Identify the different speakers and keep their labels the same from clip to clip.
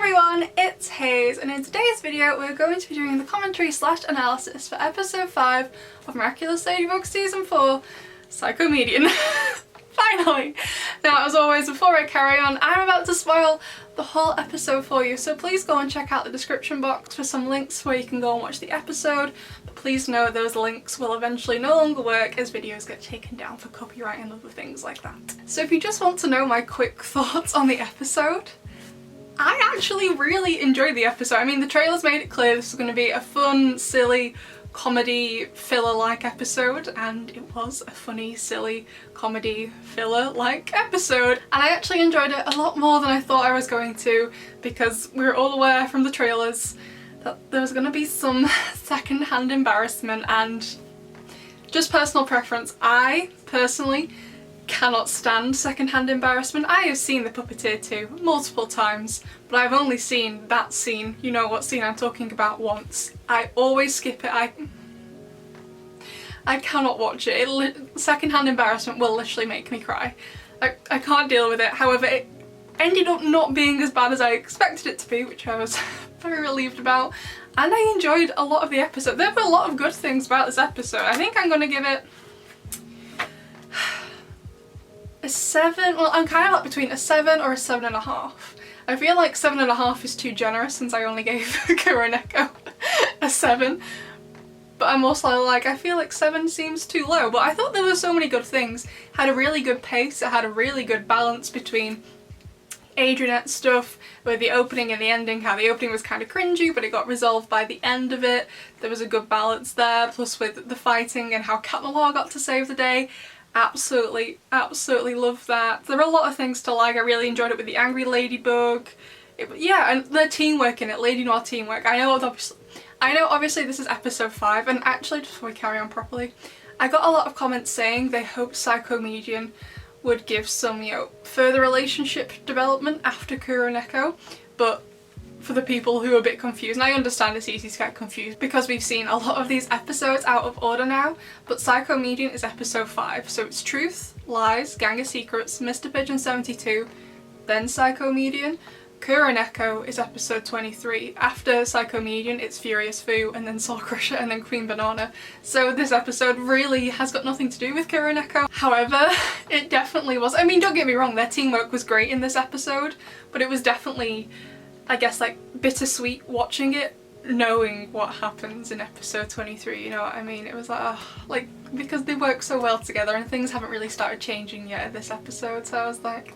Speaker 1: everyone, it's Hayes, and in today's video we're going to be doing the commentary / analysis for episode 5 of Miraculous Ladybug season 4, Psycomedian. Finally! Now, as always, before I carry on, I'm about to spoil the whole episode for you, so please go and check out the description box for some links where you can go and watch the episode, but please know those links will eventually no longer work as videos get taken down for copyright and other things like that. So if you just want to know my quick thoughts on the episode, I actually really enjoyed the episode. I mean, the trailers made it clear this was going to be a fun, silly, comedy filler-like episode, and it was a funny, silly, comedy filler-like episode. And I actually enjoyed it a lot more than I thought I was going to, because we were all aware from the trailers that there was going to be some second-hand embarrassment, and just personal preference, I personally cannot stand second-hand embarrassment. I have seen The Puppeteer 2 multiple times, but I've only seen that scene, you know what scene I'm talking about, once. I always skip it. I cannot watch it. Second-hand embarrassment will literally make me cry. I can't deal with it. However, it ended up not being as bad as I expected it to be, which I was very relieved about, and I enjoyed a lot of the episode. There were a lot of good things about this episode. I think I'm gonna give it a 7. Well, I'm kind of like between a 7 or a 7.5. I feel like 7.5 is too generous since I only gave Kuroneko a 7. But I'm also like, I feel like 7 seems too low. But I thought there were so many good things. It had a really good pace. It had a really good balance between Adrianette stuff with the opening and the ending. How the opening was kind of cringy, but it got resolved by the end of it. There was a good balance there. Plus with the fighting and how Cat Noir got to save the day. Absolutely love that. There are a lot of things to like. I really enjoyed it with the angry Ladybug. Yeah, and the teamwork in it, Lady Noir teamwork. I know obviously this is episode 5, and actually just before we carry on properly, I got a lot of comments saying they hoped Psycomedian would give some, you know, further relationship development after Kuroneko, but for the people who are a bit confused, and I understand it's easy to get confused because we've seen a lot of these episodes out of order now, but Psycomedian is episode 5, so it's Truth, Lies, Gang of Secrets, Mr. Pigeon 72, then Psycomedian. Kuroneko is episode 23. After Psycomedian, it's Furious Fu, and then Soul Crusher, and then Queen Banana. So this episode really has got nothing to do with Kuroneko. However, it definitely was. I mean, don't get me wrong, their teamwork was great in this episode, but it was definitely, I guess, like, bittersweet watching it, knowing what happens in episode 23, you know what I mean? It was like, oh, like, because they work so well together and things haven't really started changing yet in this episode, so I was like,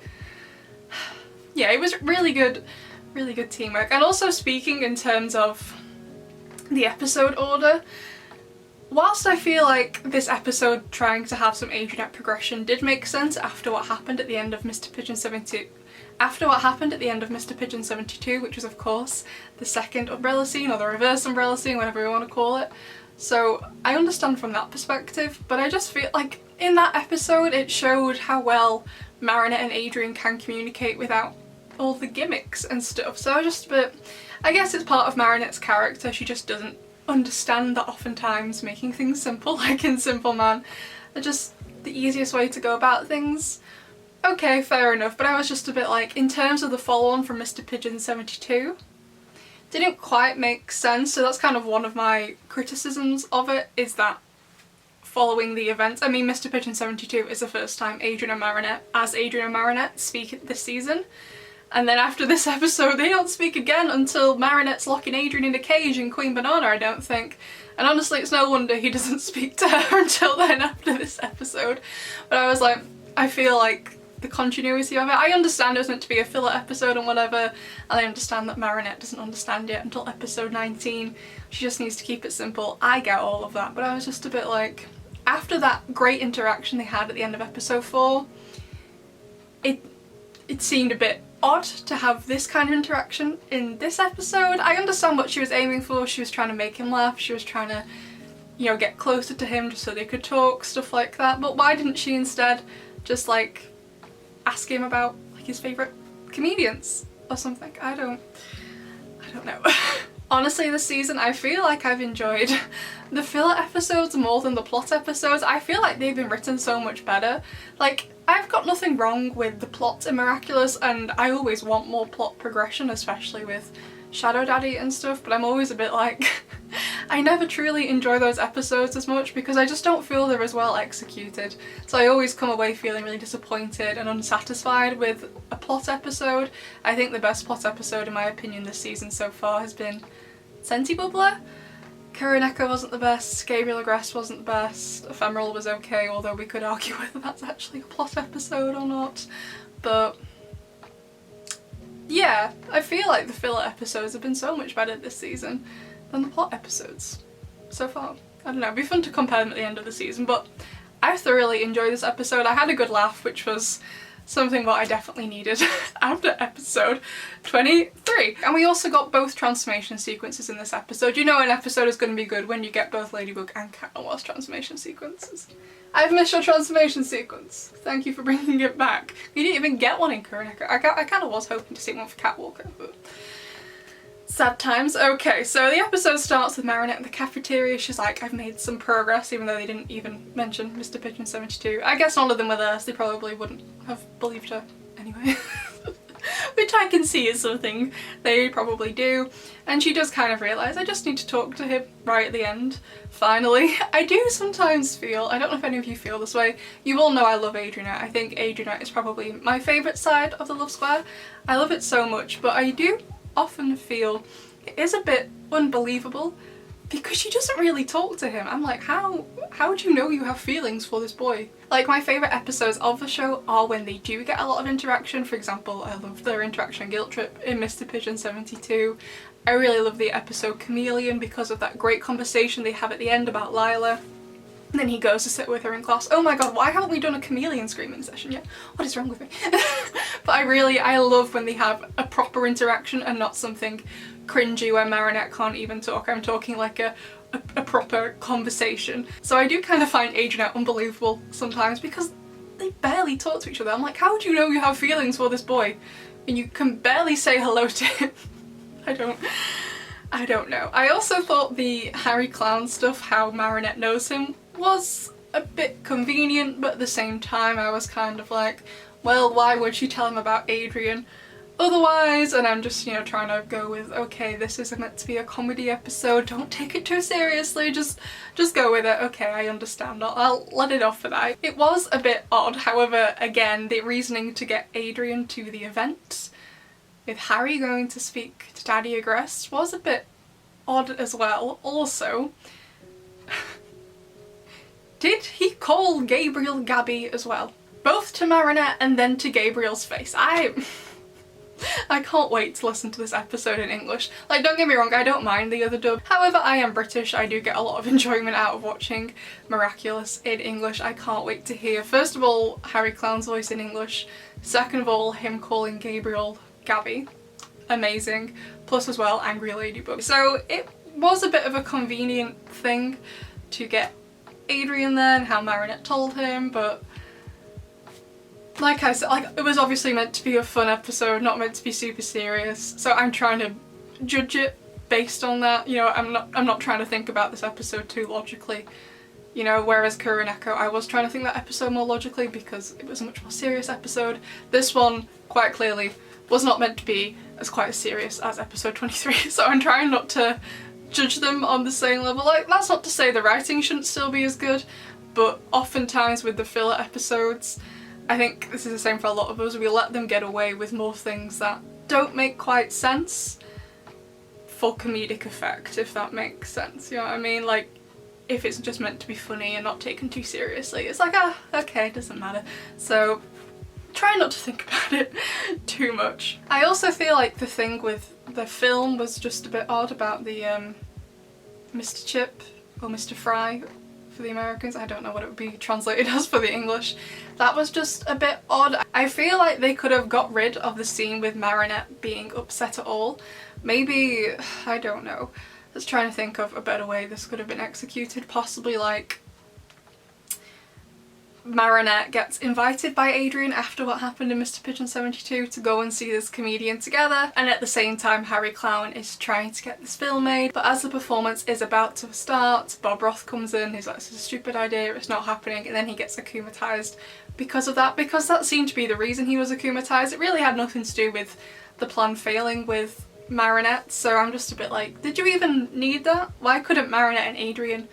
Speaker 1: yeah, it was really good teamwork. And also, speaking in terms of the episode order, whilst I feel like this episode trying to have some Adrianette progression did make sense after what happened at the end of Mr. Pigeon 72, which was of course the second umbrella scene, or the reverse umbrella scene, whatever you want to call it. So I understand from that perspective, but I just feel like in that episode it showed how well Marinette and Adrian can communicate without all the gimmicks and stuff. So I was just a bit, I guess it's part of Marinette's character, she just doesn't understand that oftentimes making things simple, like in Simple Man, are just the easiest way to go about things. Okay, fair enough, but I was just a bit like, in terms of the follow-on from Mr. Pigeon 72, didn't quite make sense, so that's kind of one of my criticisms of it, is that following the events, I mean, Mr. Pigeon 72 is the first time Adrian and Marinette speak this season, and then after this episode they don't speak again until Marinette's locking Adrian in a cage in Queen Banana, I don't think. And honestly, it's no wonder he doesn't speak to her until then after this episode. But I was like, I feel like the continuity of it, I understand it was meant to be a filler episode and whatever, and I understand that Marinette doesn't understand it until episode 19. She just needs to keep it simple. I get all of that, but I was just a bit like, after that great interaction they had at the end of episode 4, it seemed a bit odd to have this kind of interaction in this episode. I understand what she was aiming for. She was trying to make him laugh. She was trying to, you know, get closer to him just so they could talk, stuff like that. But why didn't she instead just like ask him about like his favourite comedians or something? I don't know. Honestly, this season I feel like I've enjoyed the filler episodes more than the plot episodes. I feel like they've been written so much better. Like, I've got nothing wrong with the plot in Miraculous, and I always want more plot progression, especially with Shadow Daddy and stuff, but I'm always a bit like I never truly enjoy those episodes as much because I just don't feel they're as well executed. So I always come away feeling really disappointed and unsatisfied with a plot episode. I think the best plot episode in my opinion this season so far has been Senti Bubbler. Kuroneko wasn't the best, Gabriel Agrest wasn't the best, Ephemeral was okay, although we could argue whether that's actually a plot episode or not. But yeah, I feel like the filler episodes have been so much better this season than the plot episodes so far. I don't know, it'd be fun to compare them at the end of the season, but I thoroughly enjoyed this episode. I had a good laugh, which was something that I definitely needed after episode 23. And we also got both transformation sequences in this episode. You know an episode is going to be good when you get both Ladybug and Catwa's transformation sequences. I've missed your transformation sequence. Thank you for bringing it back. You didn't even get one in Kuroneko. I kind of was hoping to see one for Catwalker, but sad times. Okay, so the episode starts with Marinette in the cafeteria. She's like, I've made some progress, even though they didn't even mention Mr. Pigeon 72. I guess none of them were there, so they probably wouldn't have believed her anyway. Which I can see is something they probably do. And she does kind of realise, I just need to talk to him right at the end. Finally. I do sometimes feel, I don't know if any of you feel this way, you all know I love Adrianette. I think Adrianette is probably my favourite side of the Love Square. I love it so much, but I do often feel it is a bit unbelievable because she doesn't really talk to him. I'm like, how do you know you have feelings for this boy? Like, my favourite episodes of the show are when they do get a lot of interaction. For example, I love their interaction on Guilt Trip in Mr. Pigeon 72. I really love the episode Chameleon because of that great conversation they have at the end about Lila. And then he goes to sit with her in class. Oh my god, why haven't we done a chameleon screaming session yet? What is wrong with me? But I love when they have a proper interaction and not something cringy where Marinette can't even talk. I'm talking like a proper conversation. So I do kind of find Adrianette unbelievable sometimes because they barely talk to each other. I'm like, how do you know you have feelings for this boy and you can barely say hello to him? I don't know. I also thought the Harry Clown stuff, how Marinette knows him, was a bit convenient, but at the same time I was kind of like, well, why would she tell him about Adrian otherwise? And I'm just, you know, trying to go with, okay, this is meant to be a comedy episode, don't take it too seriously, just go with it. Okay, I understand, I'll let it off for that. It was a bit odd, however, again, the reasoning to get Adrian to the event with Harry going to speak to Daddy Agrest was a bit odd as well. Also, did he call Gabriel Gabby as well? Both to Marinette and then to Gabriel's face. I can't wait to listen to this episode in English. Like, don't get me wrong, I don't mind the other dub. However, I am British. I do get a lot of enjoyment out of watching Miraculous in English. I can't wait to hear, first of all, Harry Clown's voice in English. Second of all, him calling Gabriel Gabby. Amazing. Plus as well, Angry Ladybug. So it was a bit of a convenient thing to get Adrian there and how Marinette told him, but like I said, like, it was obviously meant to be a fun episode, not meant to be super serious, so I'm trying to judge it based on that. You know, I'm not trying to think about this episode too logically, you know, whereas Kuroneko, I was trying to think that episode more logically because it was a much more serious episode. This one, quite clearly, was not meant to be as quite as serious as episode 23, so I'm trying not to judge them on the same level. Like, that's not to say the writing shouldn't still be as good, but oftentimes with the filler episodes, I think this is the same for a lot of us, we let them get away with more things that don't make quite sense for comedic effect, if that makes sense, you know what I mean? Like, if it's just meant to be funny and not taken too seriously, it's like, ah, okay, it doesn't matter. So try not to think about it too much. I also feel like the thing with the film was just a bit odd about the Mr. Chip or Mr. Fry for the Americans. I don't know what it would be translated as for the English. That was just a bit odd. I feel like they could have got rid of the scene with Marinette being upset at all. Maybe, I don't know. Let's try to think of a better way this could have been executed. Possibly like, Marinette gets invited by Adrian after what happened in Mr. Pigeon 72 to go and see this comedian together, and at the same time Harry Clown is trying to get this film made. But as the performance is about to start, Bob Roth comes in, he's like, this is a stupid idea, it's not happening, and then he gets akumatized because of that, because that seemed to be the reason he was akumatized. It really had nothing to do with the plan failing with Marinette, so I'm just a bit like, did you even need that? Why couldn't Marinette and Adrian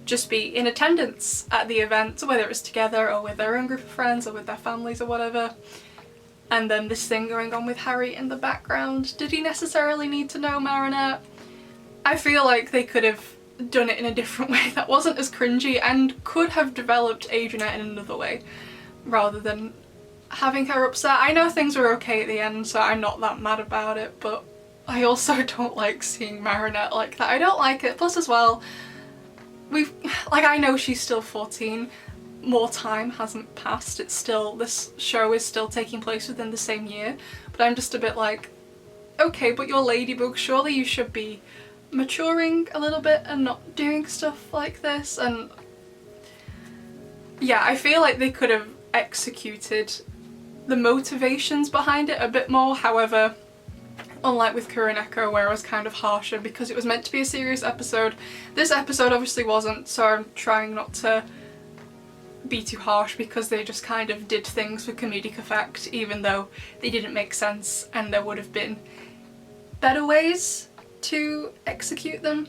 Speaker 1: just be in attendance at the event, whether it was together or with their own group of friends or with their families or whatever? And then this thing going on with Harry in the background. Did he necessarily need to know Marinette? I feel like they could have done it in a different way that wasn't as cringy and could have developed Adrianette in another way rather than having her upset. I know things were okay at the end, so I'm not that mad about it, but I also don't like seeing Marinette like that. I don't like it. Plus as well, I know she's still 14, more time hasn't passed, it's still, this show is still taking place within the same year, but I'm just a bit like, okay, but you're Ladybug, surely you should be maturing a little bit and not doing stuff like this. And yeah, I feel like they could have executed the motivations behind it a bit more. However, unlike with Kuroneko, where I was kind of harsher because it was meant to be a serious episode, this episode obviously wasn't, so I'm trying not to be too harsh because they just kind of did things for comedic effect, even though they didn't make sense and there would have been better ways to execute them.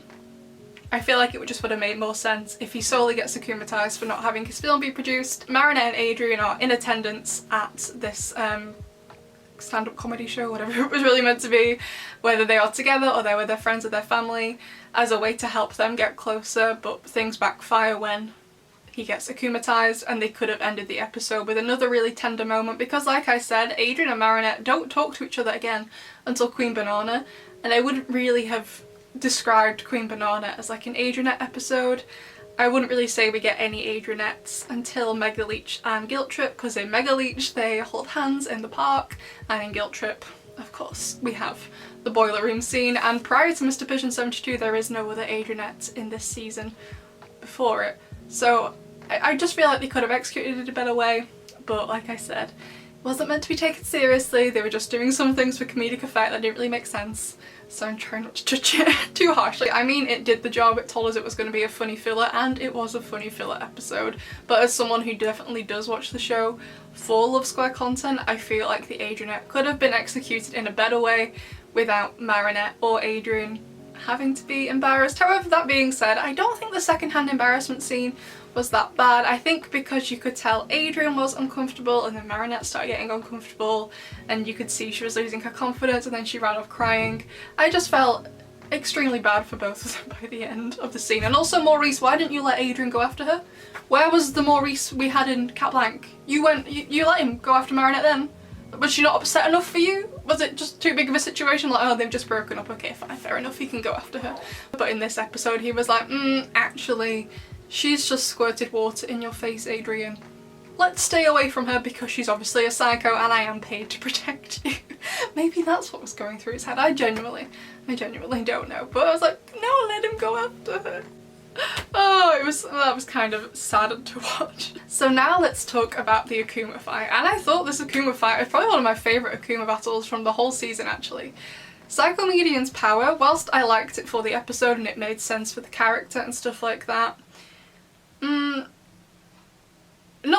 Speaker 1: I feel like it would have made more sense if he solely gets akumatized for not having his film be produced. Marinette and Adrian are in attendance at this stand-up comedy show, whatever it was really meant to be, whether they are together or they're with their friends or their family, as a way to help them get closer, but things backfire when he gets akumatized, and they could have ended the episode with another really tender moment because, like I said, Adrian and Marinette don't talk to each other again until Queen Banana, and I wouldn't really have described Queen Banana as like an Adrianette episode. I wouldn't really say we get any Adrianettes until Mega Leech and Guilt Trip, because in Mega Leech they hold hands in the park, and in Guilt Trip, of course, we have the boiler room scene, and prior to Mr. Pigeon 72 there is no other Adrianette in this season before it. So I just feel like they could have executed it a better way, but like I said, it wasn't meant to be taken seriously. They were just doing some things for comedic effect that didn't really make sense. So I'm trying not to judge it too harshly. I mean, it did the job, it told us it was going to be a funny filler, and it was a funny filler episode. But as someone who definitely does watch the show for Love Square content, I feel like the Adrianette could have been executed in a better way without Marinette or Adrian having to be embarrassed. However, that being said, I don't think the secondhand embarrassment scene was that bad. I think because you could tell Adrian was uncomfortable and then Marinette started getting uncomfortable and you could see she was losing her confidence and then she ran off crying. I just felt extremely bad for both of them by the end of the scene. And also, Maurice, why didn't you let Adrian go after her? Where was the Maurice we had in Cat Blanc? You let him go after Marinette then? Was she not upset enough for you? Was it just too big of a situation? Like, oh, they've just broken up, okay, fine, fair enough, he can go after her. But in this episode he was like, actually, she's just squirted water in your face, Adrian. Let's stay away from her because she's obviously a psycho and I am paid to protect you. Maybe that's what was going through his head. I genuinely don't know. But I was like, no, let him go after her. Oh, that was kind of sad to watch. So now let's talk about the Akuma fight. And I thought this Akuma fight was probably one of my favourite Akuma battles from the whole season, actually. Psycomedian's power, whilst I liked it for the episode and it made sense for the character and stuff like that, not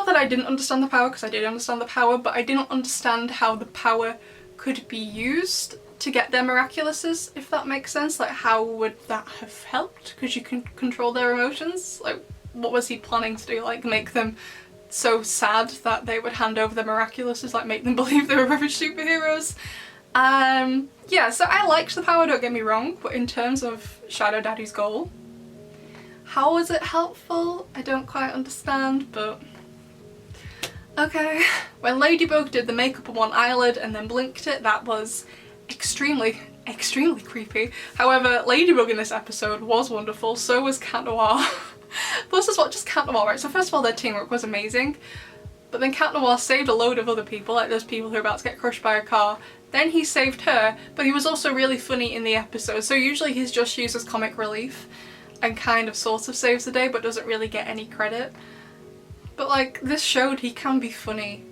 Speaker 1: that I didn't understand the power, because I did understand the power, but I didn't understand how the power could be used to get their Miraculouses, if that makes sense. Like, how would that have helped? Because you can control their emotions. Like, what was he planning to do? Like, make them so sad that they would hand over their Miraculouses, like make them believe they were rubbish superheroes. Yeah, so I liked the power, don't get me wrong, but in terms of Shadow Daddy's goal, how was it helpful? I don't quite understand, but okay. When Ladybug did the makeup on one eyelid and then blinked it, that was extremely creepy. However, Ladybug in this episode was wonderful, so was Cat Noir. Plus as well, just Cat Noir, right? So first of all, their teamwork was amazing, but then Cat Noir saved a load of other people, like those people who are about to get crushed by a car. Then he saved her, but he was also really funny in the episode. So usually he's just used as comic relief and kind of sort of saves the day, but doesn't really get any credit. But like, this showed he can be funny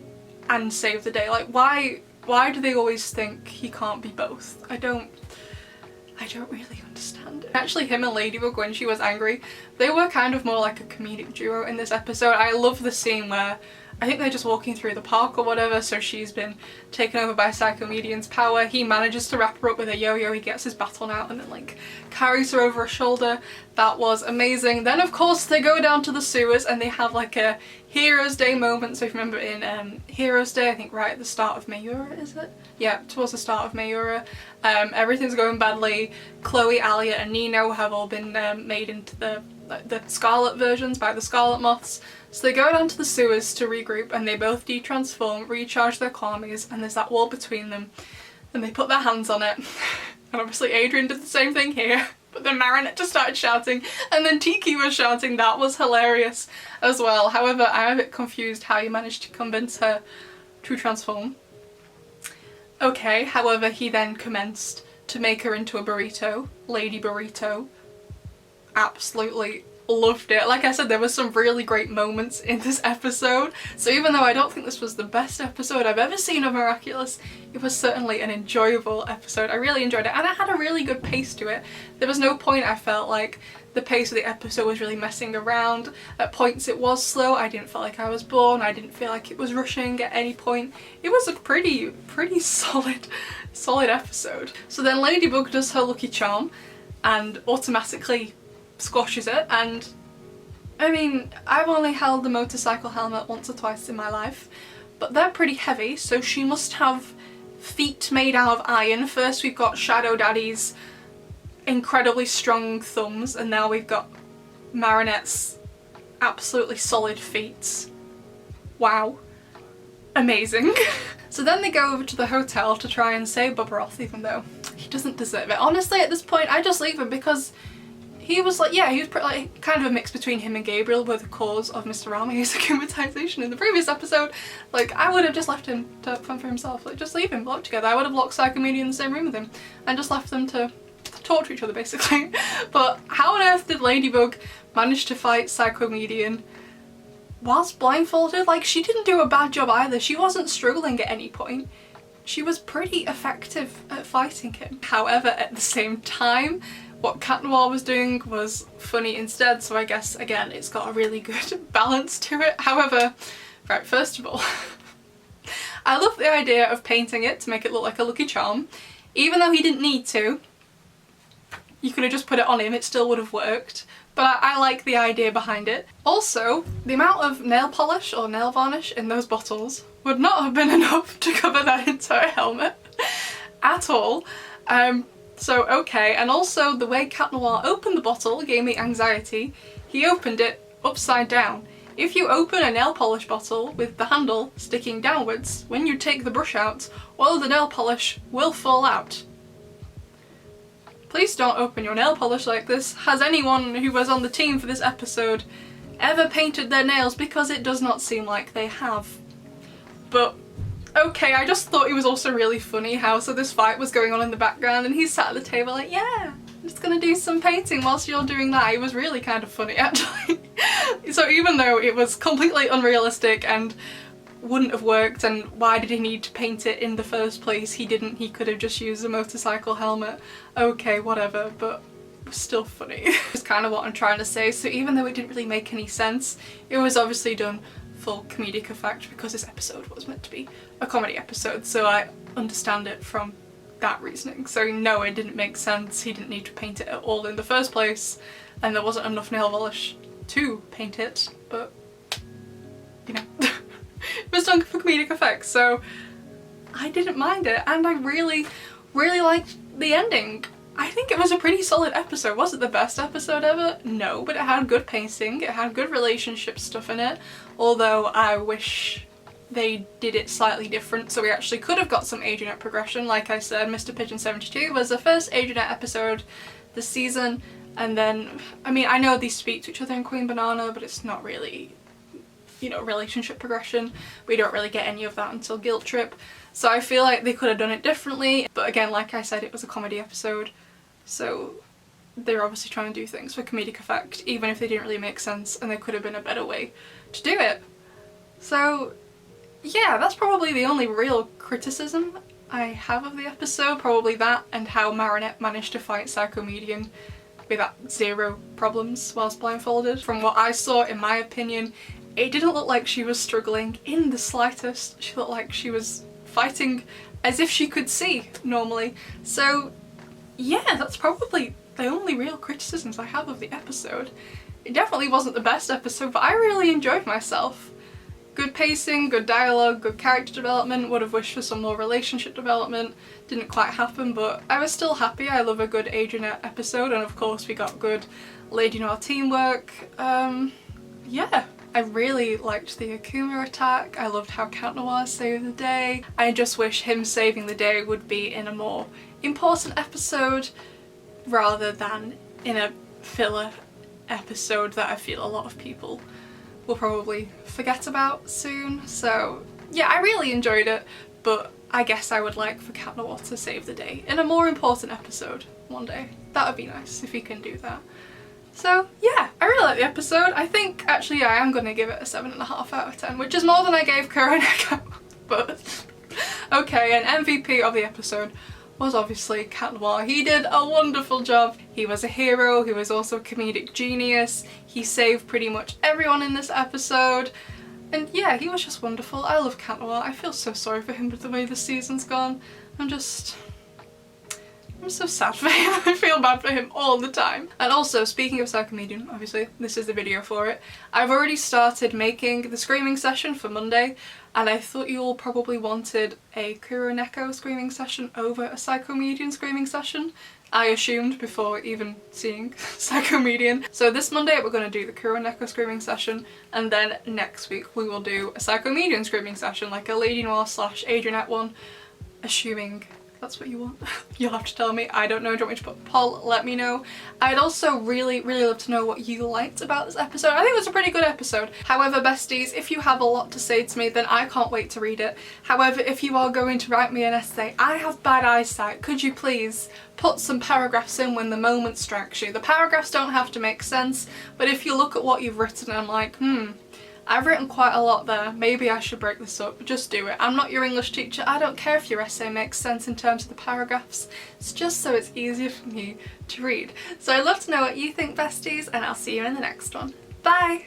Speaker 1: and save the day. Like, why do they always think he can't be both? I don't really understand it. Actually, him and Ladybug, when she was angry, they were kind of more like a comedic duo in this episode. I love the scene where I think they're just walking through the park or whatever, so she's been taken over by Psycomedian's power. He manages to wrap her up with a yo-yo, he gets his baton out and then like carries her over her shoulder. That was amazing. Then of course they go down to the sewers and they have like a Heroes Day moment. So if you remember in Heroes Day, I think right at the start of Mayura, is it? Yeah, towards the start of Mayura. Everything's going badly. Chloe, Alia and Nino have all been made into the Scarlet versions by the Scarlet Moths. So they go down to the sewers to regroup and they both de-transform, recharge their Kwamis, and there's that wall between them. And they put their hands on it. And obviously Adrian did the same thing here. But then Marinette just started shouting and then Tiki was shouting. That was hilarious as well. However, I'm a bit confused how you managed to convince her to transform. Okay, however, he then commenced to make her into a burrito. Lady Burrito. Absolutely loved it. Like I said, there were some really great moments in this episode, so even though I don't think this was the best episode I've ever seen of Miraculous, it was certainly an enjoyable episode. I really enjoyed it and it had a really good pace to it. There was no point I felt like the pace of the episode was really messing around. At points it was slow, I didn't feel like I was bored, I didn't feel like it was rushing at any point. It was a pretty solid episode. So then Ladybug does her lucky charm and automatically squashes it, and I mean, I've only held the motorcycle helmet once or twice in my life, but they're pretty heavy, so she must have feet made out of iron. First we've got Shadow Daddy's incredibly strong thumbs, and now we've got Marinette's absolutely solid feet. Wow. Amazing. So then they go over to the hotel to try and save Bob Roth, even though he doesn't deserve it. Honestly, at this point, I just leave him because he was like, yeah, he was like kind of a mix between him and Gabriel were the cause of Mr. Rami's akumatization in the previous episode. Like, I would have just left him to fend for himself. Like, just leave him, lock together. I would have locked Psycomedian in the same room with him and just left them to talk to each other, basically. But how on earth did Ladybug manage to fight Psycomedian whilst blindfolded? Like, she didn't do a bad job either. She wasn't struggling at any point. She was pretty effective at fighting him. However, at the same time, what Cat Noir was doing was funny instead, so I guess, again, it's got a really good balance to it. However, right, first of all, I love the idea of painting it to make it look like a Lucky Charm. Even though he didn't need to, you could have just put it on him, it still would have worked. But I like the idea behind it. Also, the amount of nail polish or nail varnish in those bottles would not have been enough to cover that entire helmet at all. So okay, and also the way Cat Noir opened the bottle gave me anxiety. He opened it upside down. If you open a nail polish bottle with the handle sticking downwards, when you take the brush out, all of the nail polish will fall out. Please don't open your nail polish like this. Has anyone who was on the team for this episode ever painted their nails? Because it does not seem like they have. But okay, I just thought it was also really funny how so this fight was going on in the background and he sat at the table like, yeah, I'm just gonna do some painting whilst you're doing that. It was really kind of funny actually. So even though it was completely unrealistic and wouldn't have worked, and why did he need to paint it in the first place? He didn't, he could have just used a motorcycle helmet. Okay, whatever, but it was still funny. It's kind of what I'm trying to say. So even though it didn't really make any sense, it was obviously done for comedic effect because this episode was meant to be a comedy episode, so I understand it from that reasoning. So no, it didn't make sense. He didn't need to paint it at all in the first place, and there wasn't enough nail polish to paint it, but you know. It was done for comedic effect, so I didn't mind it, and I really liked the ending. I think it was a pretty solid episode. Was it the best episode ever? No, but it had good pacing, it had good relationship stuff in it, although I wish they did it slightly different, so we actually could have got some Agent progression. Like I said, Mr. Pigeon 72 was the first Agent episode this season, and then, I mean, I know they speak to each other in Queen Banana, but it's not really, you know, relationship progression. We don't really get any of that until Guilt Trip, so I feel like they could have done it differently. But again, like I said, it was a comedy episode, so they're obviously trying to do things for comedic effect, even if they didn't really make sense, and there could have been a better way to do it. So yeah, that's probably the only real criticism I have of the episode. Probably that, and how Marinette managed to fight Psycomedian without zero problems whilst blindfolded. From what I saw, in my opinion, it didn't look like she was struggling in the slightest. She looked like she was fighting as if she could see normally. So yeah, that's probably the only real criticisms I have of the episode. It definitely wasn't the best episode, but I really enjoyed myself. Good pacing, good dialogue, good character development. Would have wished for some more relationship development. Didn't quite happen, but I was still happy. I love a good Adrianette episode, and of course we got good Lady Noir teamwork. Yeah, I really liked the Akuma attack. I loved how Cat Noir saved the day. I just wish him saving the day would be in a more important episode rather than in a filler episode that I feel a lot of people will probably forget about soon. So yeah, I really enjoyed it, but I guess I would like for Cat Noir to save the day in a more important episode one day. That would be nice if he can do that. So yeah, I really like the episode. I think actually I am going to give it a 7.5 out of 10, which is more than I gave Kuroneko. But okay, an MVP of the episode was obviously Cat Noir. He did a wonderful job. He was a hero, he was also a comedic genius. He saved pretty much everyone in this episode. And yeah, he was just wonderful. I love Cat Noir. I feel so sorry for him with the way the season's gone. I'm so sad for him. I feel bad for him all the time. And also, speaking of Psycomedian, obviously this is the video for it, I've already started making the screaming session for Monday, and I thought you all probably wanted a Kuroneko screaming session over a Psycomedian screaming session. I assumed before even seeing Psycomedian. So this Monday we're going to do the Kuroneko screaming session, and then next week we will do a Psycomedian screaming session, like a Lady Noir / Adrianette one, assuming that's what you want. You'll have to tell me. I don't know. Do you want me to put a poll? Let me know. I'd also really love to know what you liked about this episode. I think it was a pretty good episode. However, besties, if you have a lot to say to me, then I can't wait to read it. However, if you are going to write me an essay, I have bad eyesight. Could you please put some paragraphs in when the moment strikes you? The paragraphs don't have to make sense, but if you look at what you've written and I'm like, I've written quite a lot there, maybe I should break this up. Just do it. I'm not your English teacher. I don't care if your essay makes sense in terms of the paragraphs. It's just so it's easier for me to read. So I'd love to know what you think, besties, and I'll see you in the next one. Bye!